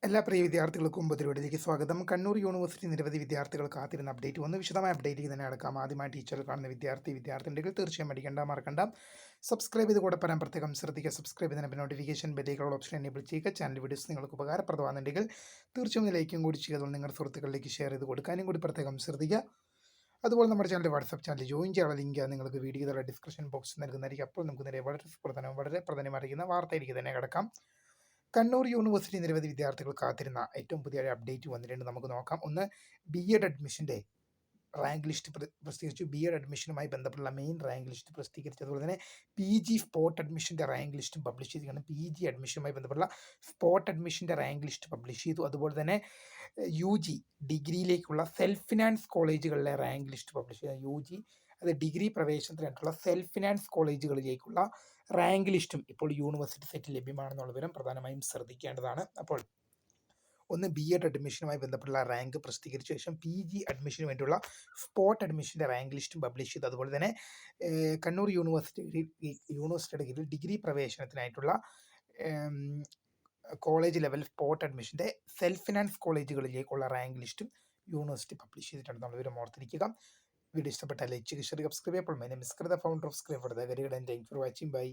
എല്ലാ പ്രിയ വിദ്യാർത്ഥികൾക്കും ഉപരിപടിയിലേക്ക് സ്വാഗതം. കണ്ണൂർ യൂണിവേഴ്സിറ്റി നിരവധി വിദ്യാർത്ഥികൾ കാത്തിരുന്ന അപ്ഡേറ്റ് വന്നു. വിശദമായ അപ്ഡേറ്റിലേക്ക് തന്നെ അടക്കാം. ആദ്യമായി ടീച്ചർ കാണുന്ന വിദ്യാർത്ഥിനികൾ തീർച്ചയായും മറക്കണ്ട. സബ്സ്ക്രൈബ് ചെയ്ത് കൂടെ പറയാൻ പ്രത്യേകം ശ്രദ്ധിക്കുക. സബ്സ്ക്രൈബ് ചെയ്തതിന് നോട്ടിഫിക്കേഷൻ ബെല്ലേക്കുള്ള ഓപ്ഷൻ എനേബിൾ ചെയ്യുക. ചാനൽ വീഡിയോസ് നിങ്ങൾക്ക് ഉപകാരപ്രദമാകുന്നുണ്ടെങ്കിൽ തീർച്ചയായും ലൈക്കും കൂടി ചെയ്യുക. നിങ്ങളുടെ സുഹൃത്തുക്കളിലേക്ക് ഷെയർ ചെയ്ത് കൊടുക്കാനും കൂടി പ്രത്യേകം ശ്രദ്ധിക്കുക. അതുപോലെ നമ്മുടെ ചാനൽ വാട്സ്ആപ്പ് ചാനൽ ജോയിൻ ചെയ്യാനുള്ള ലിങ്ക് നിങ്ങൾക്ക് വീഡിയോയുടെ ഡിസ്ക്രിപ്ഷൻ ബോക്സിൽ നൽകുന്നതായിരിക്കും. അപ്പോൾ നമുക്ക് നേരെ വളരെ പ്രധാനമായിരിക്കുന്ന വാർത്തയിലേക്ക് തന്നെ കിടക്കാം. കണ്ണൂർ യൂണിവേഴ്സിറ്റി നിരവധി വിദ്യാർത്ഥികൾ കാത്തിരുന്ന ഏറ്റവും പുതിയ അപ്ഡേറ്റ് വന്നിട്ടുണ്ട്. നമുക്ക് നോക്കാം. ഒന്ന്, BEd അഡ്മിഷൻ്റെ റാങ്ക് ലിസ്റ്റ് പ്രസിദ്ധീകരിച്ചു. BEd അഡ്മിഷനുമായി ബന്ധപ്പെട്ടുള്ള മെയിൻ റാങ്ക് ലിസ്റ്റ് പ്രസിദ്ധീകരിച്ചു. അതുപോലെ തന്നെ PG സ്പോട്ട് അഡ്മിഷൻ്റെ റാങ്ക് ലിസ്റ്റും പബ്ലിഷ് ചെയ്തിരിക്കുകയാണ്. PG അഡ്മിഷനുമായി ബന്ധപ്പെട്ടുള്ള സ്പോട്ട് അഡ്മിഷൻ്റെ റാങ്ക് ലിസ്റ്റ് പബ്ലിഷ് ചെയ്തു. അതുപോലെ തന്നെ UG ഡിഗ്രിയിലേക്കുള്ള സെൽഫ് ഫിനാൻസ് കോളേജുകളിലെ റാങ്ക് ലിസ്റ്റ് പബ്ലിഷ് ചെയ്തു. UG അത് ഡിഗ്രി പ്രവേശനത്തിനായിട്ടുള്ള സെൽഫ് ഫിനാൻസ് കോളേജുകളിലേക്കുള്ള റാങ്ക് ലിസ്റ്റും ഇപ്പോൾ യൂണിവേഴ്സിറ്റി സൈറ്റിൽ ലഭ്യമാണെന്നുള്ള വിവരം പ്രധാനമായും ശ്രദ്ധിക്കേണ്ടതാണ്. അപ്പോൾ ഒന്ന്, BEd അഡ്മിഷനുമായി ബന്ധപ്പെട്ടുള്ള റാങ്ക് പ്രസിദ്ധീകരിച്ച ശേഷം PG അഡ്മിഷന് വേണ്ടിയുള്ള സ്പോട്ട് അഡ്മിഷൻ്റെ റാങ്ക് ലിസ്റ്റും പബ്ലിഷ് ചെയ്തു. അതുപോലെ തന്നെ കണ്ണൂർ യൂണിവേഴ്സിറ്റിയുടെ കീഴിൽ ഡിഗ്രി പ്രവേശനത്തിനായിട്ടുള്ള കോളേജ് ലെവൽ സ്പോട്ട് അഡ്മിഷൻ്റെ സെൽഫ് ഫിനാൻസ് കോളേജുകളിലേക്കുള്ള റാങ്ക് ലിസ്റ്റും യൂണിവേഴ്സിറ്റി പബ്ലിഷ് ചെയ്തിട്ടുണ്ടെന്നുള്ള വിവരം ഓർത്തിരിക്കുക. വീഡിയോ ഇഷ്ടപ്പെട്ടാൽ ലൈക്ക് ചെയ്യുക, സബ്സ്ക്രൈബ് ചെയ്യുക. അപ്പോൾ my name is Kritha, founder of Scribe for the career and thanks for watching. By.